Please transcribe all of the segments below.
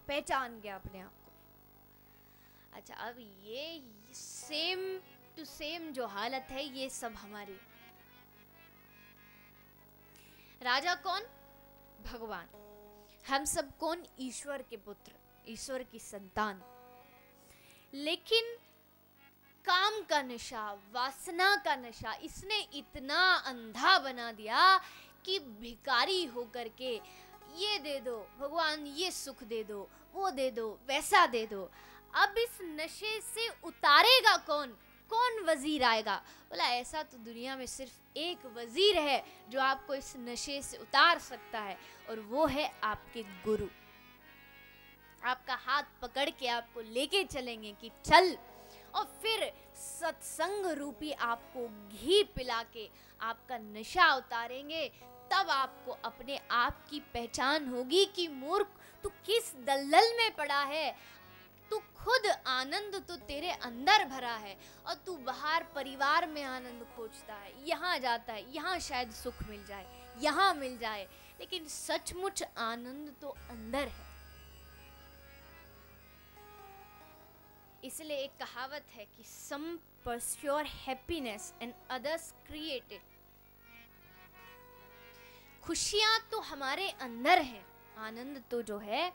पहचान गया अपने आप को। अच्छा, अब ये सेम टू सेम जो हालत है ये सब हमारी। राजा कौन? भगवान। हम सब कौन? ईश्वर के पुत्र, ईश्वर की संतान। लेकिन काम का नशा, वासना का नशा, इसने इतना अंधा बना दिया कि भिखारी होकर के ये दे दो भगवान, ये सुख दे दो, वो दे दो, वैसा दे दो। अब इस नशे से उतारेगा कौन? कौन वजीर आएगा? बोला ऐसा तो दुनिया में सिर्फ एक वजीर है जो आपको इस नशे से उतार सकता है, और वो है आपके गुरु। आपका हाथ पकड़ के आपको लेके चलेंगे कि चल, और फिर सत्संग रूपी आपको घी पिला के आपका नशा उतारेंगे। तब आपको अपने आप की पहचान होगी कि मूर्ख, तू किस दलदल में पड़ा है। तू खुद आनंद तो तेरे अंदर भरा है, और तू बाहर परिवार में आनंद खोजता है, यहाँ जाता है, यहाँ शायद सुख मिल जाए, यहाँ मिल जाए, लेकिन सचमुच आनंद तो अंदर है। इसलिए एक कहावत है कि some pursue happiness and others create it। खुशियां तो हमारे अंदर है, आनंद तो जो है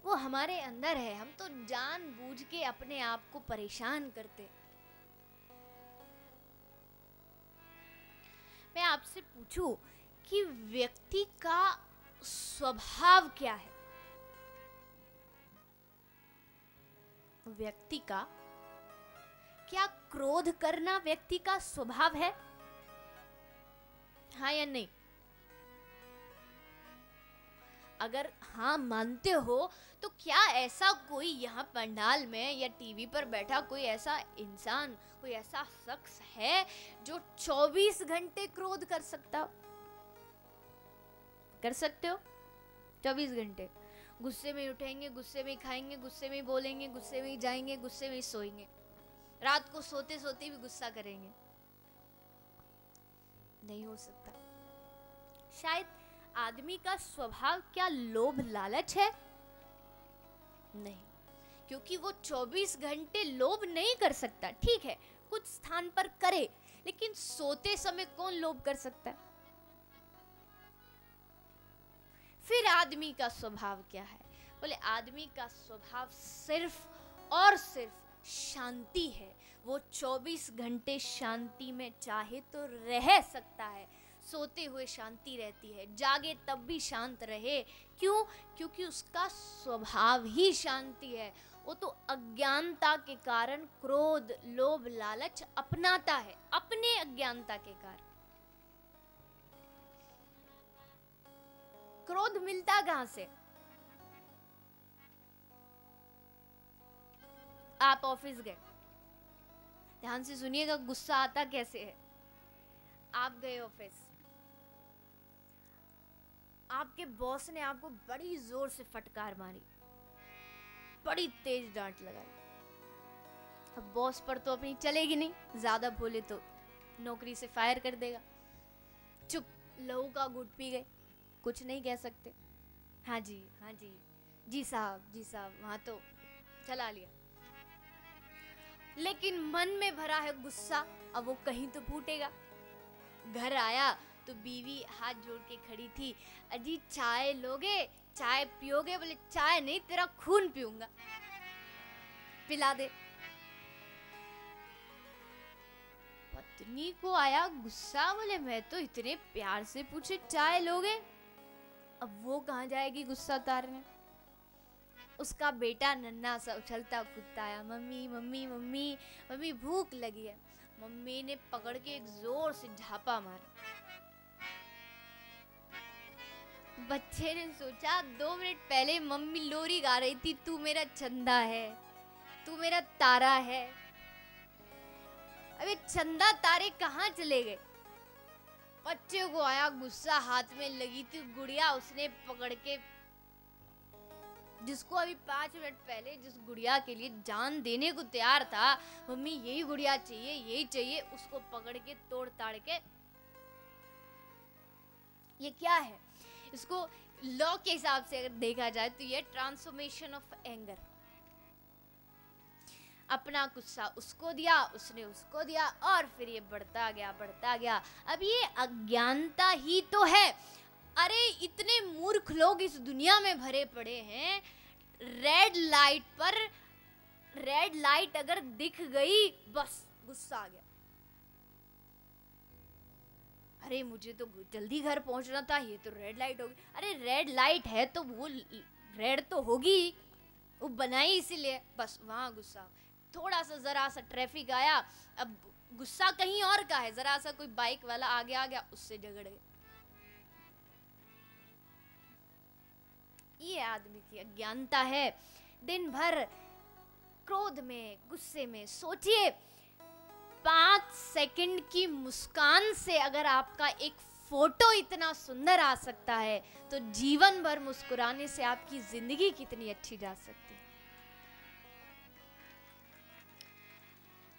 वो हमारे अंदर है। हम तो जानबूझ के अपने आप को परेशान करते। मैं आपसे पूछूं कि व्यक्ति का स्वभाव क्या है? व्यक्ति का क्या क्रोध करना व्यक्ति का स्वभाव है? हाँ या नहीं? अगर हाँ मानते हो तो क्या ऐसा कोई यहाँ पंडाल में या टीवी पर बैठा कोई ऐसा इंसान, कोई ऐसा शख्स है जो 24 घंटे क्रोध कर सकता? कर सकते हो? 24 घंटे गुस्से में उठेंगे, गुस्से में खाएंगे, गुस्से में बोलेंगे, गुस्से में जाएंगे, गुस्से में सोएंगे, रात को सोते सोते भी गुस्सा करेंगे? नहीं हो सकता। शायद आदमी का स्वभाव क्या लोभ लालच है? नहीं, क्योंकि वो 24 घंटे लोभ नहीं कर सकता। ठीक है, कुछ स्थान पर करे, लेकिन सोते समय कौन लोभ कर सकता है? फिर आदमी का स्वभाव क्या है? बोले आदमी का स्वभाव सिर्फ और सिर्फ शांति है। वो 24 घंटे शांति में चाहे तो रह सकता है। सोते हुए शांति रहती है, जागे तब भी शांत रहे। क्यों? क्योंकि उसका स्वभाव ही शांति है। वो तो अज्ञानता के कारण क्रोध, लोभ, लालच अपनाता है, अपने अज्ञानता के कारण। क्रोध मिलता कहां से? आप ऑफिस गए, ध्यान से सुनिएगा, गुस्सा आता कैसे है। आप गए ऑफिस, आपके बॉस ने आपको बड़ी जोर से फटकार मारी, बड़ी तेज डांट लगाई। अब बॉस पर तो अपनी चलेगी नहीं, ज्यादा बोले तो नौकरी से फायर कर देगा। चुप, लहू का घूंट पी गए, कुछ नहीं कह सकते। हाँ जी, हाँ जी, जी साहब, जी साहब, वहां तो चला लिया। लेकिन मन में भरा है गुस्सा, अब वो कहीं तो फूटेगा। घर आया तो बीवी हाथ जोड़ के खड़ी थी। अजी चाय लोगे, चाय पियोगे? बोले चाय नहीं, तेरा खून पीऊंगा, पिला दे। पत्नी को आया गुस्सा, बोले मैं तो इतने प्यार से पूछे चाय लोगे। अब वो कहाँ जाएगी गुस्सा उतारने। उसका बेटा नन्हा सा उछलता कूदता आया, मम्मी मम्मी मम्मी मम्मी भूख लगी है। मम्मी ने पकड़ के एक जोर से झापा मारा। बच्चे ने सोचा 2 मिनट पहले मम्मी लोरी गा रही थी, तू मेरा चंदा है, तू मेरा तारा है। अबे चंदा तारे कहाँ चले गए? बच्चे को आया गुस्सा, हाथ में लगी थी गुड़िया, उसने पकड़ के, जिसको अभी 5 मिनट पहले जिस गुड़िया के लिए जान देने को तैयार था, मम्मी यही गुड़िया चाहिए, यही चाहिए, उसको पकड़ के तोड़ ताड़ के। ये क्या है? इसको लॉ के हिसाब से अगर देखा जाए तो ये ट्रांसफॉर्मेशन ऑफ एंगर। अपना गुस्सा उसको दिया, उसने उसको दिया, और फिर ये बढ़ता गया। अब ये अज्ञानता ही तो है। अरे इतने मूर्ख लोग इस दुनिया में भरे पड़े हैं, रेड लाइट अगर दिख गई बस गुस्सा आ गया। अरे मुझे तो जल्दी घर पहुंचना था, ये तो रेड लाइट होगी। अरे रेड लाइट है तो वो रेड तो होगी, वो बनाई इसीलिए, बस वहां गुस्सा। थोड़ा सा जरा सा ट्रैफिक आया, अब गुस्सा कहीं और का है, जरा सा कोई बाइक वाला आगे आ गया, उससे झगड़ गए। ये आदमी की अज्ञानता है। दिन भर क्रोध में, गुस्से में। सोचिए 5 सेकंड की मुस्कान से अगर आपका एक फोटो इतना सुंदर आ सकता है, तो जीवन भर मुस्कुराने से आपकी जिंदगी कितनी अच्छी जा सकती है।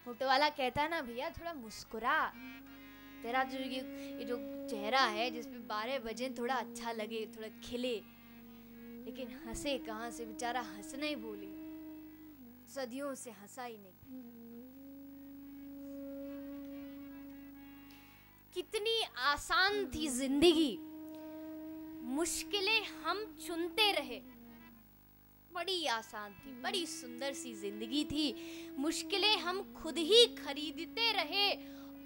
फोटो वाला कहता है ना, भैया थोड़ा मुस्कुरा, तेरा जो ये जो चेहरा है जिसपे 12 बजे थोड़ा अच्छा लगे, थोड़ा खिले। लेकिन हंसे कहां से, बेचारा हंसना ही भूल गया, सदियों से हंसा ही नहीं। कितनी आसान थी जिंदगी, मुश्किलें हम चुनते रहे। बड़ी आसान थी, बड़ी सुंदर सी जिंदगी थी। मुश्किलें हम खुद ही खरीदते रहे,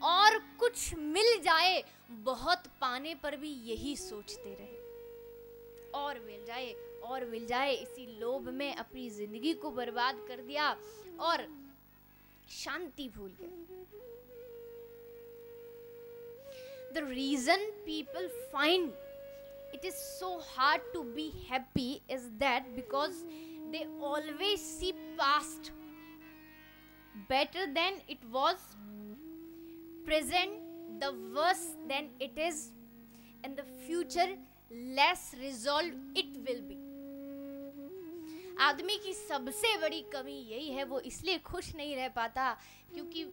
और कुछ मिल जाए, बहुत पाने पर भी यही सोचते रहे, और मिल जाए और मिल जाए। इसी लोभ में अपनी जिंदगी को बर्बाद कर दिया और शांति भूल गए। The reason people find it is so hard to be happy is that because they always see past better than it was, present the worse than it is, and the future less resolved it will be. आदमी की सबसे बड़ी कमी यही है, वो इसलिए खुश नहीं रह पाता क्योंकि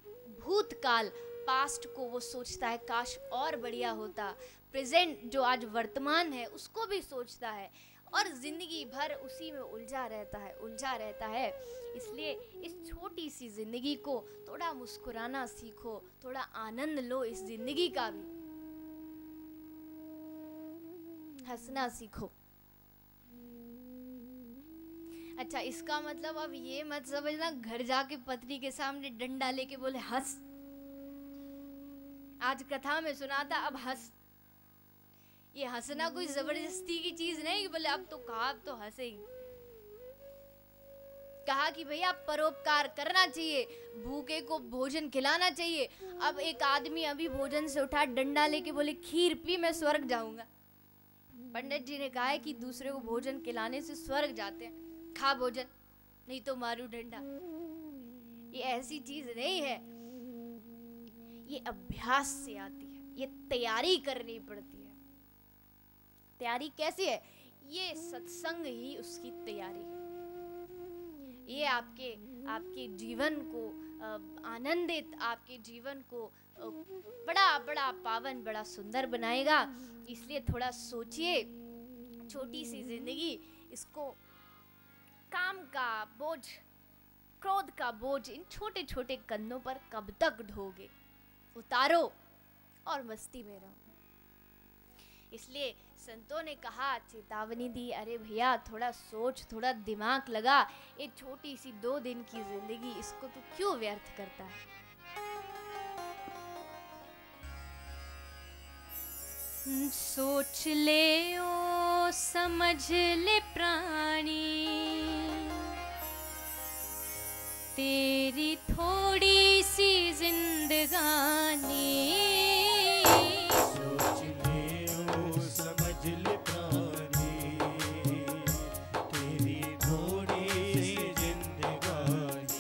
भूतकाल, पास्ट को वो सोचता है काश और बढ़िया होता, प्रेजेंट जो आज वर्तमान है उसको भी सोचता है, और जिंदगी भर उसी में उलझा रहता है। इसलिए इस छोटी सी जिंदगी को थोड़ा मुस्कुराना सीखो, थोड़ा आनंद लो इस जिंदगी का भी, हंसना सीखो। अच्छा, इसका मतलब अब ये मत समझना घर जाके पत्नी के सामने डंडा लेके बोले हंस। आज कथा में सुना था, अब हंस। ये हंसना कोई जबरदस्ती की चीज नहीं कि बोले अब तो कहा अब तो हंसेगी। कहा कि भैया परोपकार करना चाहिए, भूखे को भोजन खिलाना चाहिए। अब एक आदमी अभी भोजन से उठा, डंडा लेके बोले खीर पी मैं स्वर्ग जाऊंगा। पंडित जी ने कहा है कि दूसरे को भोजन खिलाने से स्वर्ग जाते हैं, खा भोजन नहीं तो मारू डंडा। ये ऐसी चीज नहीं है, ये अभ्यास से आती है, ये तैयारी करनी पड़ती है। तैयारी कैसी है? ये सत्संग ही उसकी तैयारी है। ये आपके जीवन को आनंदित, आपके जीवन को बड़ा बड़ा पावन, बड़ा सुंदर बनाएगा। इसलिए थोड़ा सोचिए, छोटी सी जिंदगी, इसको काम का बोझ, क्रोध का बोझ इन छोटे छोटे कंधों पर कब तक ढोगे? उतारो और मस्ती में रहो। इसलिए संतों ने कहा, चेतावनी दी, अरे भैया थोड़ा सोच, थोड़ा दिमाग लगा, ये छोटी सी 2 दिन की जिंदगी, इसको तू क्यों व्यर्थ करता है? सोच ले ओ समझ ले प्राणी, तेरी थोड़ी सी जिंदगानी। सोच ले ओ समझ ले प्राणी, तेरी थोड़ी सी जिंदगानी।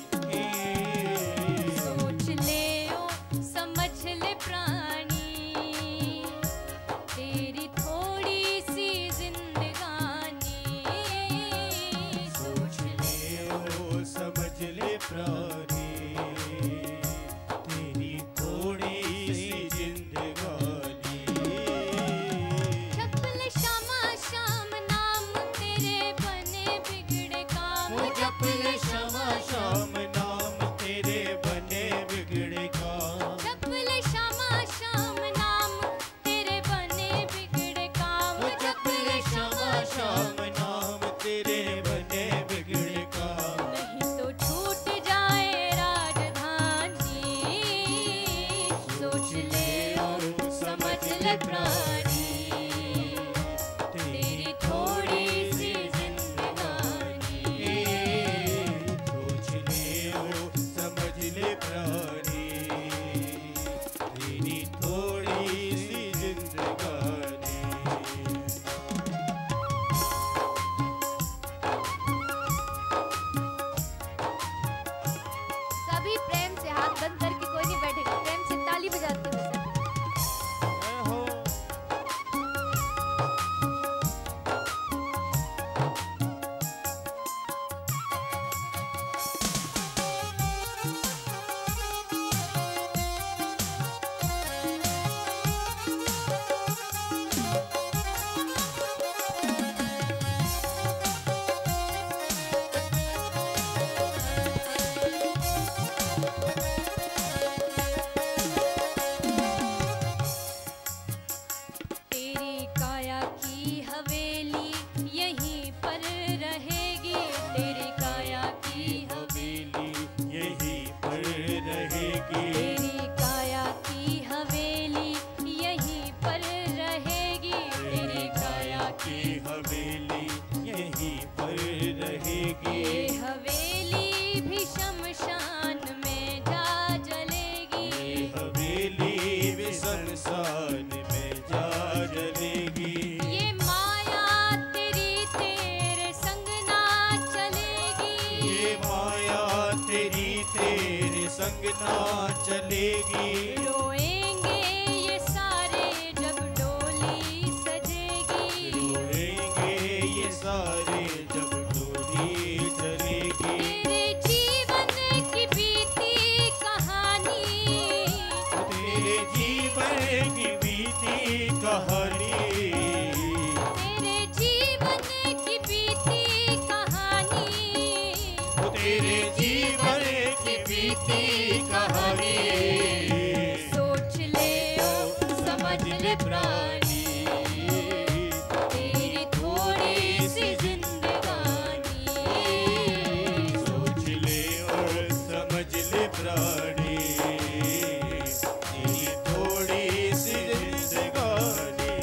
सोच ले ओ समझ ले प्राणी, तेरी थोड़ी सी जिंदगानी। सोच ले ओ समझ ले प्राणी, तेरी थोड़ी पर रहेगी, तेरी काया की हवेली यहीं पर रहेगी, तेरी काया की हवेली यहीं पर रहेगी, तेरी काया की हवेली यहीं पर रहेगी। ये हवेली भी शमशान में जा जलेगी, ये हवेली भी शमशान में जा जलेगी। ये माया तेरी तेरे संग ना चलेगी, ये माया तेरे संग ना चलेगी। रोएंगे ये सारे जब डोली सजेगी, रोएंगे ये सारे जब डोली चलेगी। तेरे जीवन की बीती कहानी, तेरे जीवन की बीती कहानी, तेरे जीवन की बीती कहानी, तेरे जीवन की बीती कहानी। सोच ले ओ समझ ले प्राणी, तेरी थोड़ी सी जिंदगानी, सोच ले और समझ ले प्राणी, ये थोड़ी सी जिंदगानी।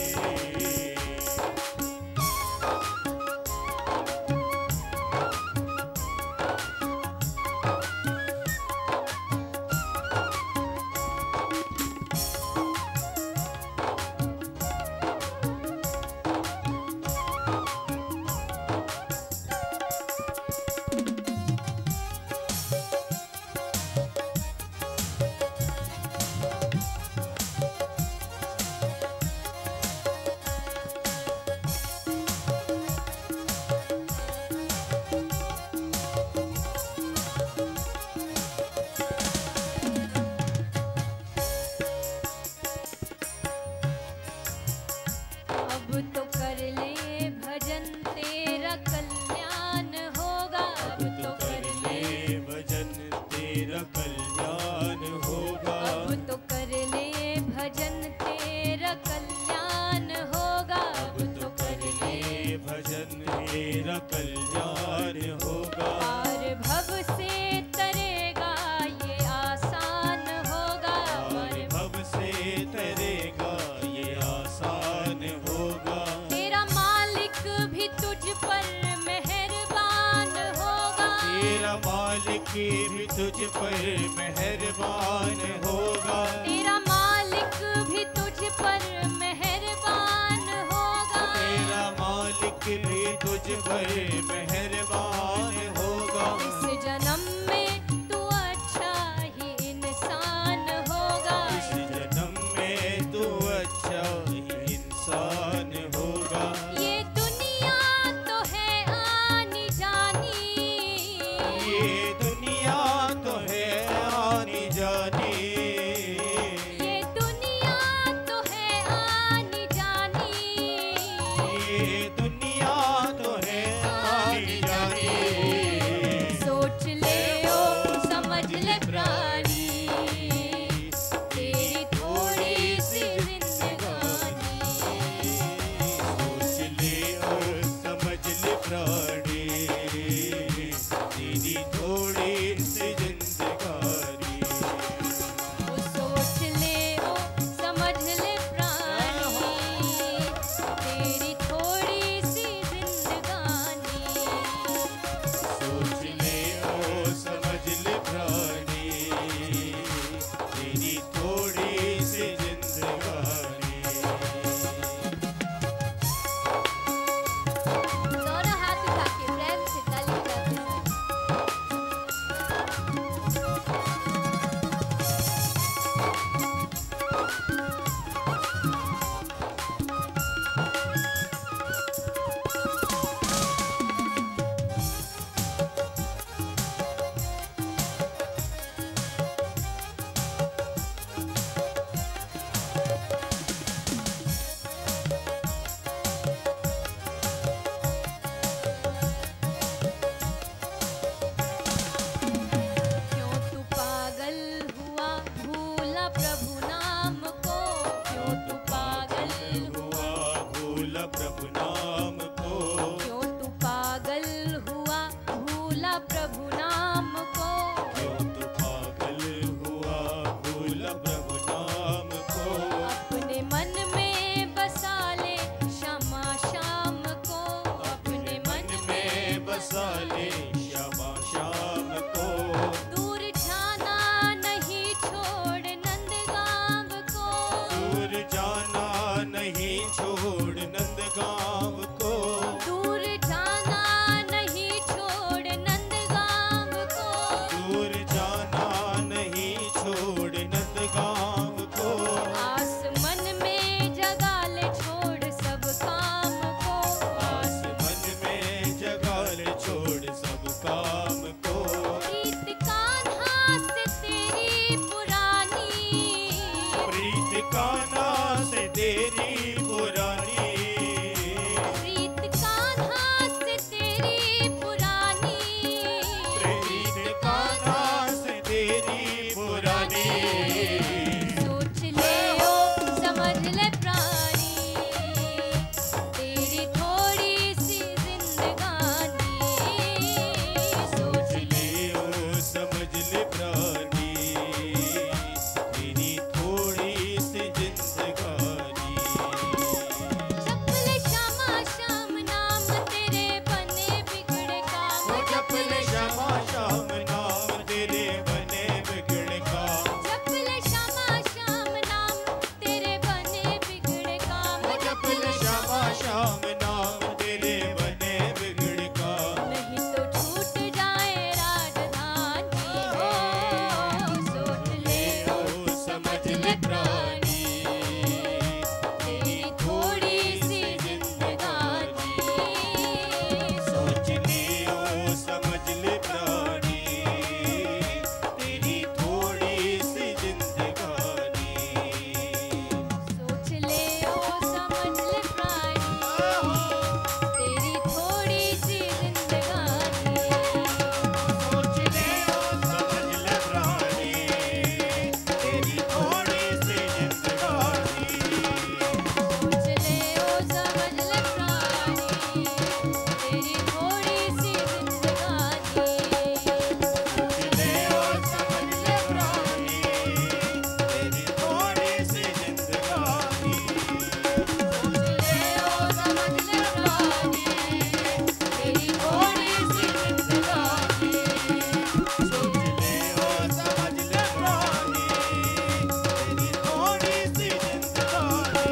अब तो कर ले भजन तेरा कल्याण होगा, अब तो कर ले भजन तेरा कल्याण होगा। अब तो कर ले भजन तेरा कल्याण होगा, अब तो कर ले भजन तेरा कल्याण होगा। पार भव से तरेगा ये आसान होगा, पार भव से तरेगा ये आसान होगा। तेरा मालिक भी तुझ पर मेहरबान होगा, तेरा मालिक भी तुझ पर मेहरबान होगा। तेरा मालिक भी तुझ पर मेहरबान होगा, तेरा मालिक भी तुझ पर मेहरबान होगा। इस जन्म में तू अच्छा ही इंसान होगा, इस जन्म में तू अच्छा ही इंसान होगा। ये दुनिया तो है आनी जानी, ये दुनिया तो है आनी जानी, ये दुनिया तो है आनी जानी, ये दुनिया तो है आनी जानी। सोच ले साले श्यामा श्याम को। दूर जाना नहीं छोड़ नंदगांव को, दूर जाना नहीं छोड़ नंदगांव को। दूर जाना नहीं छोड़ नंदगांव को, दूर जाना नहीं छोड़ नंदगांव को। आस मन में जगा ले छोड़ सब काम को, आस मन में जगा ले छोड़ सब काम को। प्रीत कान्हा से तेरी पुरानी, प्रीत कान्हा से तेरी पुरानी। प्रीत कान्हा से तेरी पुरानी, प्रीत कान्हा से तेरी पुरानी। सोच ले ओ समझ ले प्राणी, तेरी थोड़ी सी जिंदगानी। सोच ले ओ समझ ले प्राणी, तेरी थोड़ी सी जिंदगानी। जप ले श्यामा श्याम नाम तेरे बने बिगड़े काम, ओ जप ले श्यामा श्याम नाम तेरे बने बिगड़ काम। जप ले श्यामा श्याम नाम तेरे बने बिगड़े काम। ओ जप ले श्यामा श्याम नाम तेरे बने बिगड़ काम। नहीं तो छूट जाए राजधानी हो, सोच ले ओ समझ ले प्राणी, तेरी थोड़ी सी जिंदगानी। सोच ले ओ समझ ले प्राणी, तेरी थोड़ी सी जिंदगानी। सोच ले ओ समझ ले प्राणी, तेरी थोड़ी सी जिंदगानी। सोच ले ओ समझ ले प्राणी, तेरी थोड़ी सी जिंदगानी। सोच ले ओ समझ ले प्राणी, तेरी थोड़ी सी जिंदगानी। सोच ले ओ समझ ले प्राणी, तेरी थोड़ी सी जिंदगानी। सोच ले ओ समझ ले प्राणी, तेरी थोड़ी सी जिंदगानी। सोच ले ओ समझ ले प्राणी, तेरी थोड़ी सी जिंदगानी।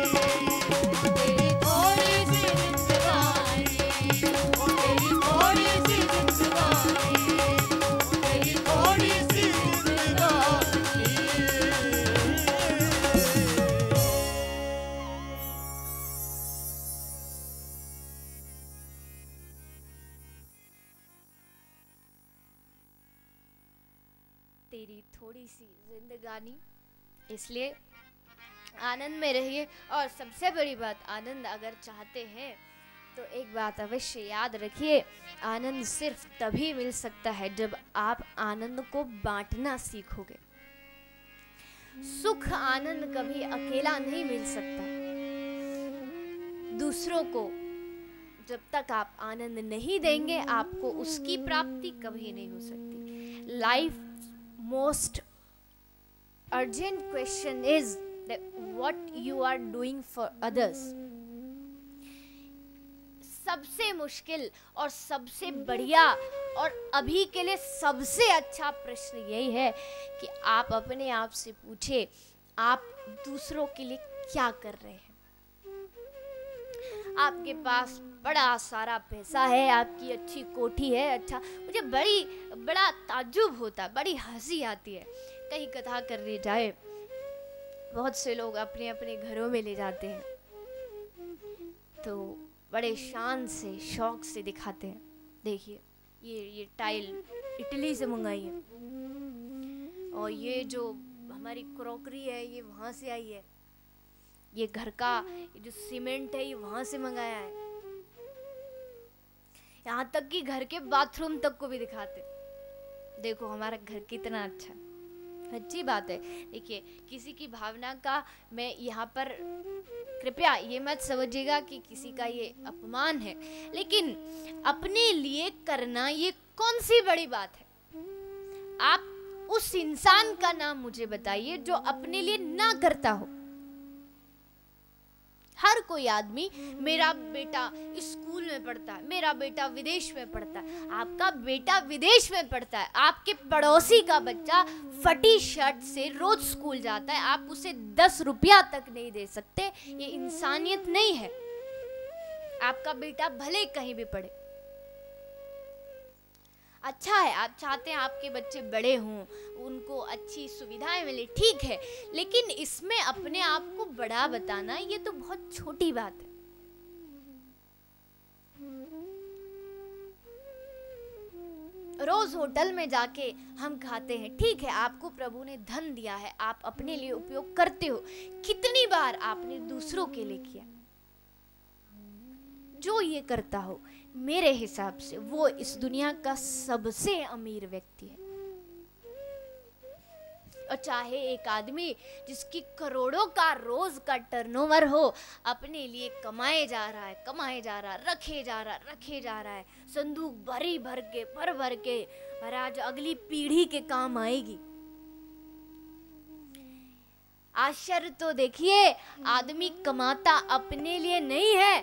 तेरी थोड़ी सी जिंदगानी, तेरी थोड़ी सी जिंदगानी, तेरी थोड़ी सी तेरी थोड़ी सी जिंदगानी। इसलिए आनंद में रहिए, और सबसे बड़ी बात, आनंद अगर चाहते हैं तो एक बात अवश्य याद रखिए, आनंद सिर्फ तभी मिल सकता है जब आप आनंद को बांटना सीखोगे। सुख आनंद कभी अकेला नहीं मिल सकता। दूसरों को जब तक आप आनंद नहीं देंगे, आपको उसकी प्राप्ति कभी नहीं हो सकती। Life most urgent question is that what you are doing for others. सबसे मुश्किल और सबसे बढ़िया और अभी के लिए सबसे अच्छा प्रश्न यही है कि आप अपने आप से पूछे, आप दूसरों के लिए क्या कर रहे हैं। आपके पास बड़ा सारा पैसा है, आपकी अच्छी कोठी है, अच्छा, मुझे बड़ा ताज्जुब होता, बड़ी हंसी आती है। कहीं कथा करने जाए, बहुत से लोग अपने अपने घरों में ले जाते हैं तो बड़े शान से शौक से दिखाते हैं, देखिए ये टाइल इटली से मंगाई है, और ये जो हमारी क्रॉकरी है ये वहाँ से आई है, ये घर का ये जो सीमेंट है ये वहाँ से मंगाया है। यहाँ तक कि घर के बाथरूम तक को भी दिखाते, देखो हमारा घर कितना अच्छा है। अच्छी बात है। देखिए, किसी की भावना का मैं यहाँ पर कृपया ये मत समझिएगा कि किसी का ये अपमान है, लेकिन अपने लिए करना ये कौन सी बड़ी बात है। आप उस इंसान का नाम मुझे बताइए जो अपने लिए ना करता हो। हर कोई आदमी मेरा बेटा स्कूल में पढ़ता है, मेरा बेटा विदेश में पढ़ता है। आपका बेटा विदेश में पढ़ता है, आपके पड़ोसी का बच्चा फटी शर्ट से रोज स्कूल जाता है, आप उसे 10 रुपया तक नहीं दे सकते। ये इंसानियत नहीं है। आपका बेटा भले कहीं भी पढ़े, अच्छा है, आप चाहते हैं आपके बच्चे बड़े हों, उनको अच्छी सुविधाएं मिले, ठीक है, लेकिन इसमें अपने आप को बड़ा बताना ये तो बहुत छोटी बात है। रोज होटल में जाके हम खाते हैं, ठीक है, आपको प्रभु ने धन दिया है, आप अपने लिए उपयोग करते हो। कितनी बार आपने दूसरों के लिए किया? जो ये करता हो, मेरे हिसाब से वो इस दुनिया का सबसे अमीर व्यक्ति है। और चाहे एक आदमी जिसकी करोड़ों का रोज का टर्नओवर हो, अपने लिए कमाए जा रहा है, कमाए जा रहा है, रखे जा रहा है, संदूक भर भर के, महाराज अगली पीढ़ी के काम आएगी। आश्चर्य तो देखिए, आदमी कमाता अपने लिए नहीं है,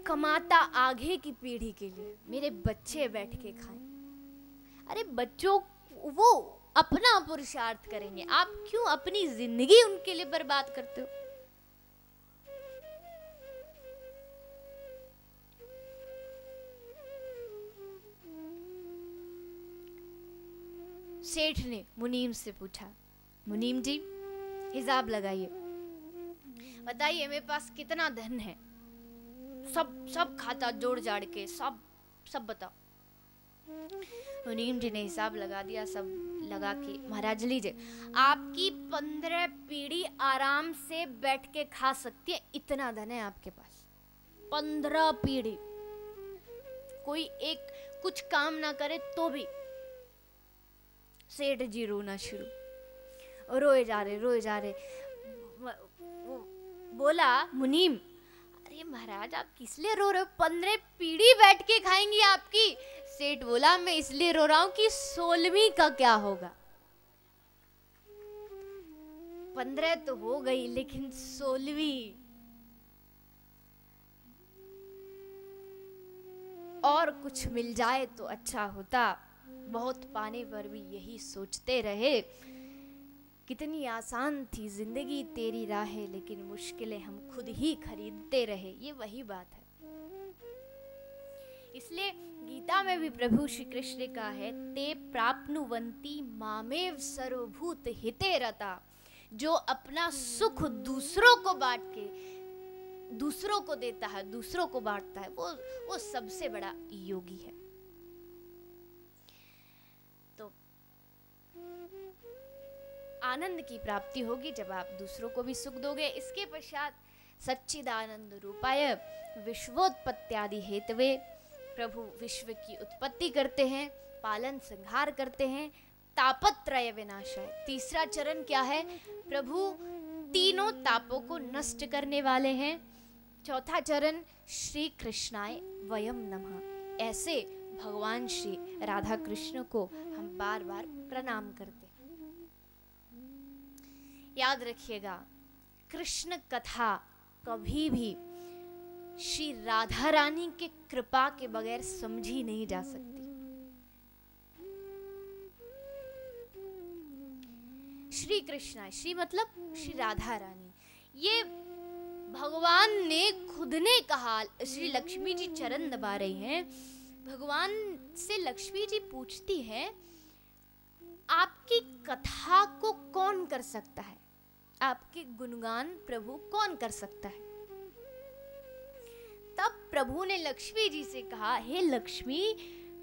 कमाता आगे की पीढ़ी के लिए। मेरे बच्चे बैठ के खाएं। अरे बच्चों, वो अपना पुरुषार्थ करेंगे, आप क्यों अपनी जिंदगी उनके लिए बर्बाद करते हो? सेठ ने मुनीम से पूछा, मुनीम जी हिसाब लगाइए, बताइए मेरे पास कितना धन है, सब खाता जोड़ जाड़ के सब बताओ। मुनीम जी ने हिसाब लगा दिया, सब लगा के, महाराज लीजिए, आपकी 15 पीढ़ी आराम से बैठ के खा सकती है, इतना धन है आपके पास। 15 पीढ़ी, कोई एक कुछ काम ना करे तो भी। सेठ जी रोना शुरू, रोए जा रहे। बोला मुनीम, अरे महाराज आप किस लिए रो रहे हो? 15 पीढ़ी बैठ के खाएंगी आपकी। सेठ बोला, मैं इसलिए रो रहा हूं कि 16वीं का क्या होगा। 15 तो हो गई, लेकिन 16वीं और कुछ मिल जाए तो अच्छा होता। बहुत पाने पर भी यही सोचते रहे, कितनी आसान थी जिंदगी तेरी राहें, लेकिन मुश्किलें हम खुद ही खरीदते रहे। ये वही बात है। इसलिए गीता में भी प्रभु श्री कृष्ण ने कहा है, ते प्राप्नुवन्ति मामेव सर्वभूत हिते रता। जो अपना सुख दूसरों को बांट के, दूसरों को देता है, दूसरों को बांटता है, वो सबसे बड़ा योगी है। तो आनंद की प्राप्ति होगी जब आप दूसरों को भी सुख दोगे। इसके पश्चात सच्चिदानंद रूपाय विश्वोत्पत्त्यादि हेतवे, प्रभु विश्व की उत्पत्ति करते हैं, पालन संहार करते हैं, तापत्रय विनाशाय। तीसरा चरण क्या है? प्रभु तीनों तापों को नष्ट करने वाले हैं। चौथा चरण श्री कृष्णाय वयम नमः। ऐसे भगवान श्री राधा कृष्ण को हम बार बार प्रणाम करते हैं। याद रखिएगा, कृष्ण कथा कभी भी श्री राधा रानी के कृपा के बगैर समझी नहीं जा सकती। श्री कृष्ण, श्री मतलब श्री राधा रानी, ये भगवान ने खुद ने कहा। श्री लक्ष्मी जी चरण दबा रही हैं, भगवान से लक्ष्मी जी पूछती है, आपकी कथा को कौन कर सकता है? आपके गुणगान प्रभु कौन कर सकता है? तब प्रभु ने लक्ष्मी जी से कहा, हे लक्ष्मी,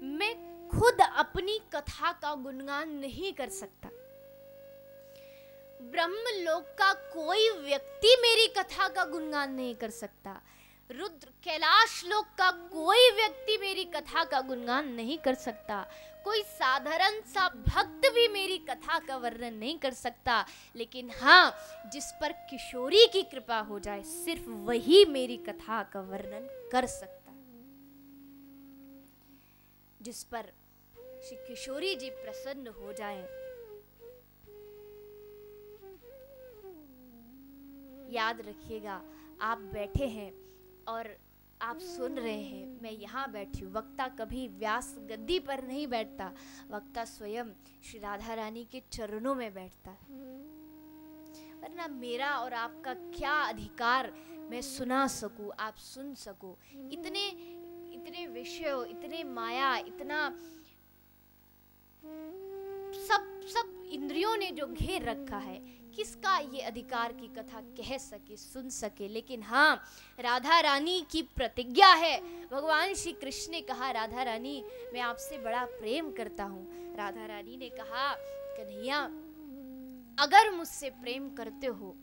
मैं खुद अपनी कथा का गुणगान नहीं कर सकता। ब्रह्मलोक का कोई व्यक्ति मेरी कथा का गुणगान नहीं कर सकता। रुद्र कैलाश लोक का कोई व्यक्ति मेरी कथा का गुणगान नहीं कर सकता। कोई साधारण सा भक्त भी मेरी कथा का वर्णन नहीं कर सकता। लेकिन हाँ, जिस पर किशोरी की कृपा हो जाए, सिर्फ वही मेरी कथा का वर्णन कर सकता है। जिस पर श्री किशोरी जी प्रसन्न हो जाए। याद रखिएगा, आप बैठे हैं और आप सुन रहे हैं, मैं यहाँ बैठी हूँ। वक्ता कभी व्यास गद्दी पर नहीं बैठता, वक्ता स्वयं श्री राधा रानी के चरणों में बैठता है। वरना मेरा और आपका क्या अधिकार मैं सुना सकूं, आप सुन सको। इतने इतने विषय, इतने माया, इतना सब इंद्रियों ने जो घेर रखा है, किसका ये अधिकार की कथा कह सके, सुन सके। लेकिन हाँ, राधा रानी की प्रतिज्ञा है। भगवान श्री कृष्ण ने कहा, राधा रानी मैं आपसे बड़ा प्रेम करता हूँ। राधा रानी ने कहा, कन्हैया अगर मुझसे प्रेम करते हो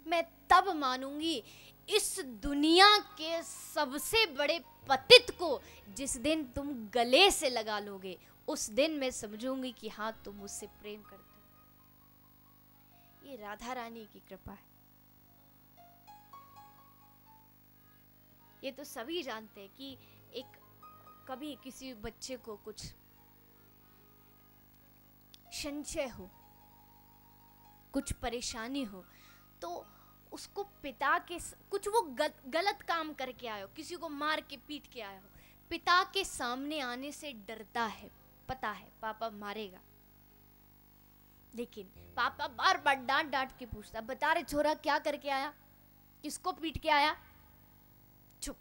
मैं तब मानूंगी इस दुनिया के सबसे बड़े पतित को जिस दिन तुम गले से लगा लोगे, उस दिन मैं समझूंगी कि हाँ तुम मुझसे प्रेम करते हो। ये राधा रानी की कृपा है। ये तो सभी जानते हैं कि एक कभी किसी बच्चे को कुछ संशय हो, कुछ परेशानी हो, तो उसको पिता के कुछ वो गलत काम करके आए हो, किसी को मार के पीट के आए हो, पिता के सामने आने से डरता है। पता है पापा मारेगा, लेकिन पापा बार बार डांट डांट के पूछता, बता रे छोरा क्या करके आया, किसको पीट के आया, चुप।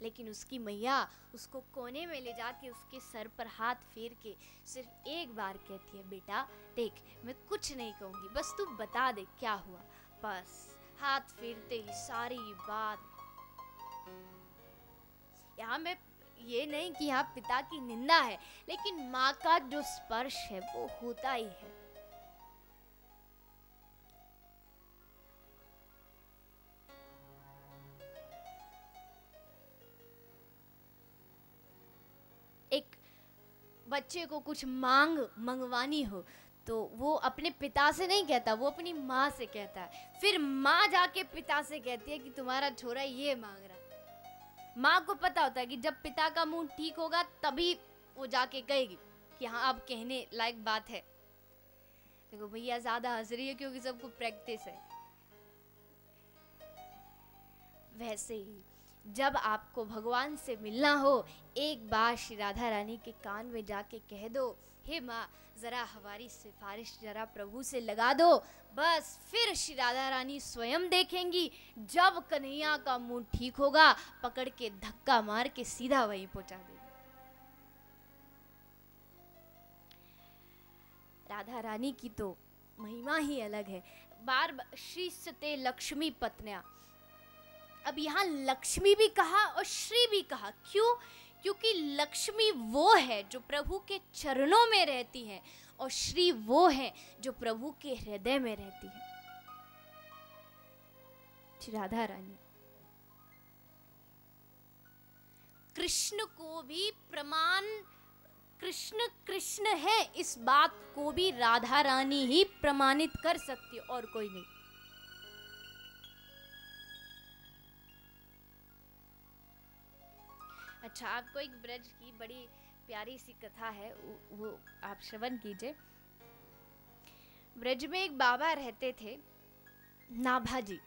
लेकिन उसकी मैया उसको कोने में ले जाके उसके सर पर हाथ फेर के सिर्फ एक बार कहती है, बेटा देख मैं कुछ नहीं कहूंगी, बस तू बता दे क्या हुआ। बस हाथ फेरते ही सारी बात। यहाँ मैं ये नहीं कि यहाँ पिता की निंदा है, लेकिन माँ का जो स्पर्श है वो होता ही है। एक बच्चे को कुछ मंगवानी हो तो वो अपने पिता से नहीं कहता, वो अपनी माँ से कहता है। फिर माँ जाके पिता से कहती है कि तुम्हारा छोरा ये मांग रहा। माँ को पता होता है कि जब पिता का मुंह ठीक होगा तभी वो जाके कहेगी कि हाँ अब कहने लायक बात है। देखो भैया ज्यादा हंस रही है क्योंकि सबको प्रैक्टिस है। वैसे ही जब आपको भगवान से मिलना हो, एक बार श्री राधा रानी के कान में जाके कह दो, हे माँ जरा हमारी सिफारिश जरा प्रभु से लगा दो। बस फिर श्री राधा रानी स्वयं देखेंगी, जब कन्हैया का मुंह ठीक होगा पकड़ के धक्का मार के सीधा वहीं पहुंचा देगी। राधा रानी की तो महिमा ही अलग है। बार श्री सते लक्ष्मी पत्निया, अब यहाँ लक्ष्मी भी कहा और श्री भी कहा। क्यों? क्योंकि लक्ष्मी वो है जो प्रभु के चरणों में रहती है और श्री वो है जो प्रभु के हृदय में रहती है, राधा रानी। कृष्ण को भी प्रमाण, कृष्ण कृष्ण है इस बात को भी राधा रानी ही प्रमाणित कर सकती है और कोई नहीं। अच्छा, आपको एक ब्रज की बड़ी प्यारी सी कथा है, वो आप श्रवण कीजिए। ब्रज में एक बाबा रहते थे, नाभाजी।